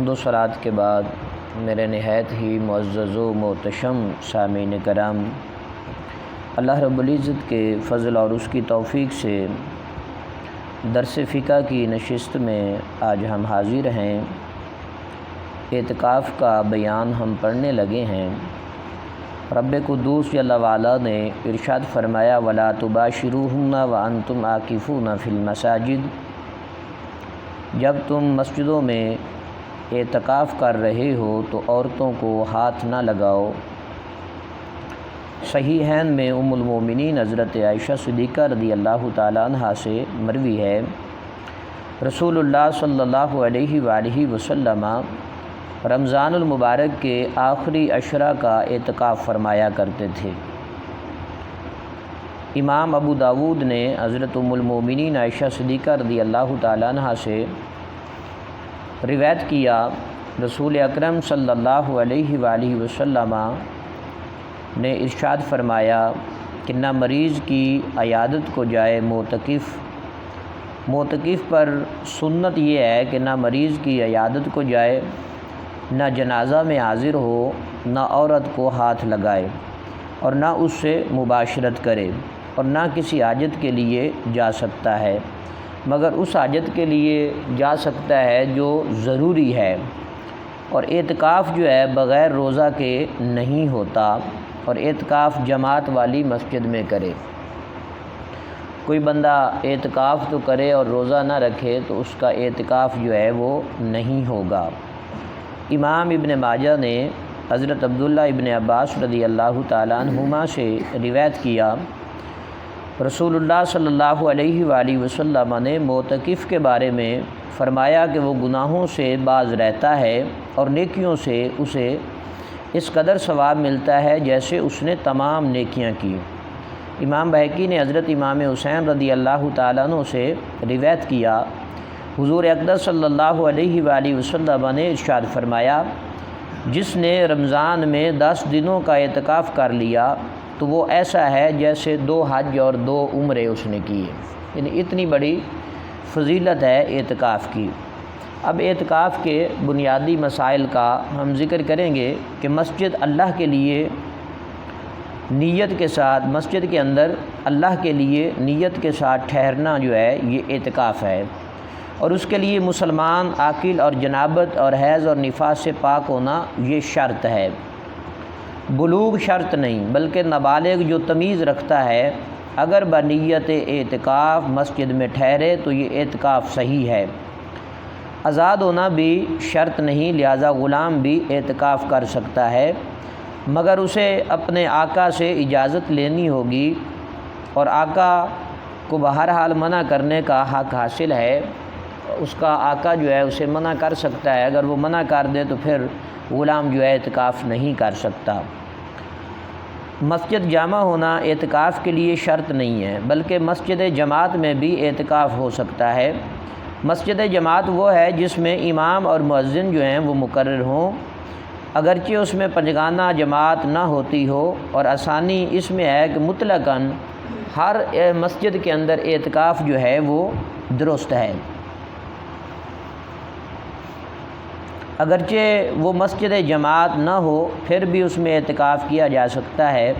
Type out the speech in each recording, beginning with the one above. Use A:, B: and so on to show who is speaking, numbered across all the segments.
A: درود و صلوات کے بعد میرے نہایت ہی معزز و محتشم سامعین کرام، اللہ رب العزت کے فضل اور اس کی توفیق سے درس فقہ کی نشست میں آج ہم حاضر ہیں۔ اعتکاف کا بیان ہم پڑھنے لگے ہیں۔ رب قدوس جل وعلا نے ارشاد فرمایا وَلَا تُبَاشِرُوهُنَّ وَأَنْتُمْ عَاكِفُونَ فِي الْمَسَاجِدِ، جب تم مسجدوں میں اعتکاف کر رہے ہو تو عورتوں کو ہاتھ نہ لگاؤ۔ صحیحین میں ام المومنین حضرت عائشہ صدیقہ رضی اللہ تعالیٰ عنہا سے مروی ہے، رسول اللہ صلی اللہ علیہ وآلہ وسلم رمضان المبارک کے آخری عشرہ کا اعتکاف فرمایا کرتے تھے۔ امام ابو داود نے حضرت ام المومنین عائشہ صدیقہ رضی اللہ تعالیٰ عنہا سے روایت کیا، رسول اکرم صلی اللہ علیہ وآلہ وسلم نے ارشاد فرمایا کہ نہ مریض کی عیادت کو جائے معتکف پر سنت یہ ہے کہ نہ مریض کی عیادت کو جائے، نہ جنازہ میں حاضر ہو، نہ عورت کو ہاتھ لگائے اور نہ اس سے مباشرت کرے، اور نہ کسی حاجت کے لیے جا سکتا ہے مگر اس حاجت کے لیے جا سکتا ہے جو ضروری ہے، اور اعتکاف جو ہے بغیر روزہ کے نہیں ہوتا، اور اعتکاف جماعت والی مسجد میں کرے۔ کوئی بندہ اعتکاف تو کرے اور روزہ نہ رکھے تو اس کا اعتکاف جو ہے وہ نہیں ہوگا۔ امام ابن ماجہ نے حضرت عبداللہ ابن عباس رضی اللہ تعالیٰ عنہما سے روایت کیا، رسول اللہ صلی اللہ علیہ وآلہ وسلم نے معتکف کے بارے میں فرمایا کہ وہ گناہوں سے باز رہتا ہے اور نیکیوں سے اسے اس قدر ثواب ملتا ہے جیسے اس نے تمام نیکیاں کی۔ امام بہقی نے حضرت امام حسین رضی اللہ تعالیٰ عنہ سے روایت کیا، حضور اقدس صلی اللہ علیہ وآلہ وسلم نے ارشاد فرمایا، جس نے رمضان میں 10 دنوں کا اعتکاف کر لیا تو وہ ایسا ہے جیسے 2 حج اور 2 عمرے اس نے کیے، یعنی اتنی بڑی فضیلت ہے اعتکاف کی۔ اب اعتکاف کے بنیادی مسائل کا ہم ذکر کریں گے کہ مسجد اللہ کے لیے نیت کے ساتھ، مسجد کے اندر اللہ کے لیے نیت کے ساتھ ٹھہرنا جو ہے یہ اعتکاف ہے، اور اس کے لیے مسلمان عاقل اور جنابت اور حیض اور نفاس سے پاک ہونا یہ شرط ہے، بلوغ شرط نہیں بلکہ نابالغ جو تمیز رکھتا ہے اگر بنیت اعتکاف مسجد میں ٹھہرے تو یہ اعتکاف صحیح ہے۔ آزاد ہونا بھی شرط نہیں، لہذا غلام بھی اعتکاف کر سکتا ہے، مگر اسے اپنے آقا سے اجازت لینی ہوگی، اور آقا کو بہرحال منع کرنے کا حق حاصل ہے، اس کا آقا جو ہے اسے منع کر سکتا ہے، اگر وہ منع کر دے تو پھر غلام جو ہے اعتکاف نہیں کر سکتا۔ مسجد جامع ہونا اعتکاف کے لیے شرط نہیں ہے، بلکہ مسجد جماعت میں بھی اعتکاف ہو سکتا ہے۔ مسجد جماعت وہ ہے جس میں امام اور مؤذن جو ہیں وہ مقرر ہوں، اگرچہ اس میں پنجگانہ جماعت نہ ہوتی ہو، اور آسانی اس میں ہے کہ مطلقاً ہر مسجد کے اندر اعتکاف جو ہے وہ درست ہے، اگرچہ وہ مسجد جماعت نہ ہو پھر بھی اس میں اعتکاف کیا جا سکتا ہے،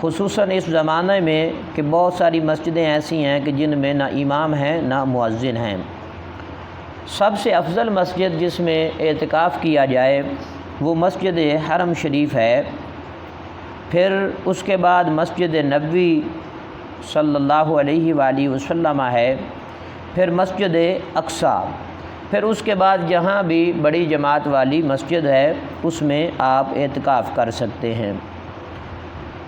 A: خصوصاً اس زمانے میں کہ بہت ساری مسجدیں ایسی ہیں کہ جن میں نہ امام ہیں نہ مؤذن ہیں۔ سب سے افضل مسجد جس میں اعتکاف کیا جائے وہ مسجد حرم شریف ہے، پھر اس کے بعد مسجد نبوی صلی اللہ علیہ وآلہ وسلم ہے، پھر مسجد اقصیٰ، پھر اس کے بعد جہاں بھی بڑی جماعت والی مسجد ہے اس میں آپ اعتکاف کر سکتے ہیں۔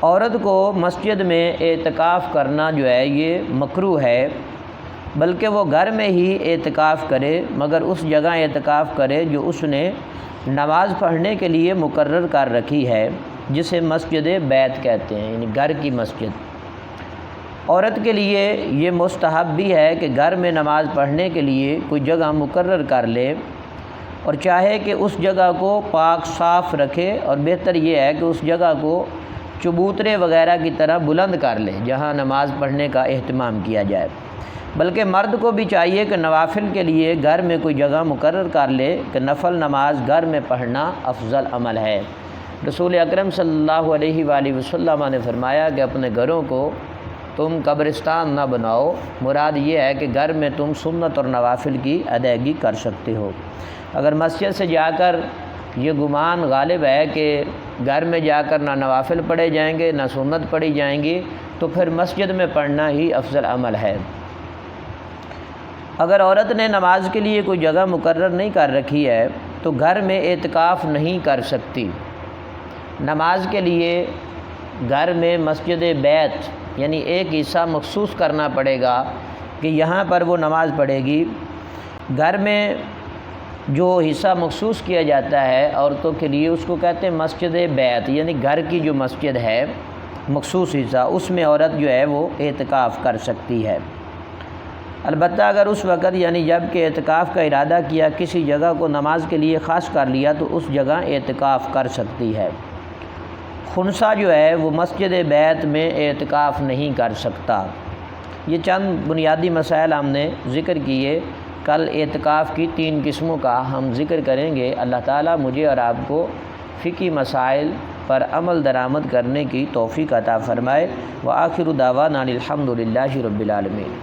A: عورت کو مسجد میں اعتکاف کرنا جو ہے یہ مکروہ ہے، بلکہ وہ گھر میں ہی اعتکاف کرے، مگر اس جگہ اعتکاف کرے جو اس نے نماز پڑھنے کے لیے مقرر کر رکھی ہے، جسے مسجد بیت کہتے ہیں، یعنی گھر کی مسجد۔ عورت کے لیے یہ مستحب بھی ہے کہ گھر میں نماز پڑھنے کے لیے کوئی جگہ مقرر کر لے، اور چاہے کہ اس جگہ کو پاک صاف رکھے، اور بہتر یہ ہے کہ اس جگہ کو چبوترے وغیرہ کی طرح بلند کر لے جہاں نماز پڑھنے کا اہتمام کیا جائے۔ بلکہ مرد کو بھی چاہیے کہ نوافل کے لیے گھر میں کوئی جگہ مقرر کر لے کہ نفل نماز گھر میں پڑھنا افضل عمل ہے۔ رسول اکرم صلی اللہ علیہ وآلہ وسلم نے فرمایا کہ اپنے گھروں کو تم قبرستان نہ بناؤ، مراد یہ ہے کہ گھر میں تم سنت اور نوافل کی ادائیگی کر سکتے ہو۔ اگر مسجد سے جا کر یہ گمان غالب ہے کہ گھر میں جا کر نہ نوافل پڑھے جائیں گے نہ سنت پڑھی جائیں گی، تو پھر مسجد میں پڑھنا ہی افضل عمل ہے۔ اگر عورت نے نماز کے لیے کوئی جگہ مقرر نہیں کر رکھی ہے تو گھر میں اعتکاف نہیں کر سکتی۔ نماز کے لیے گھر میں مسجد بیت یعنی ایک حصہ مخصوص کرنا پڑے گا کہ یہاں پر وہ نماز پڑھے گی۔ گھر میں جو حصہ مخصوص کیا جاتا ہے عورتوں کے لیے اس کو کہتے ہیں مسجد بیت، یعنی گھر کی جو مسجد ہے مخصوص حصہ، اس میں عورت جو ہے وہ اعتکاف کر سکتی ہے۔ البتہ اگر اس وقت یعنی جب کہ اعتکاف کا ارادہ کیا کسی جگہ کو نماز کے لیے خاص کر لیا تو اس جگہ اعتکاف کر سکتی ہے۔ خنثیٰ جو ہے وہ مسجد بیت میں اعتکاف نہیں کر سکتا۔ یہ چند بنیادی مسائل ہم نے ذکر کیے۔ کل اعتکاف کی 3 قسموں کا ہم ذکر کریں گے۔ اللہ تعالیٰ مجھے اور آپ کو فقہی مسائل پر عمل درآمد کرنے کی توفیق عطا فرمائے۔ وآخر دعوانا الحمد للہ رب العالمین۔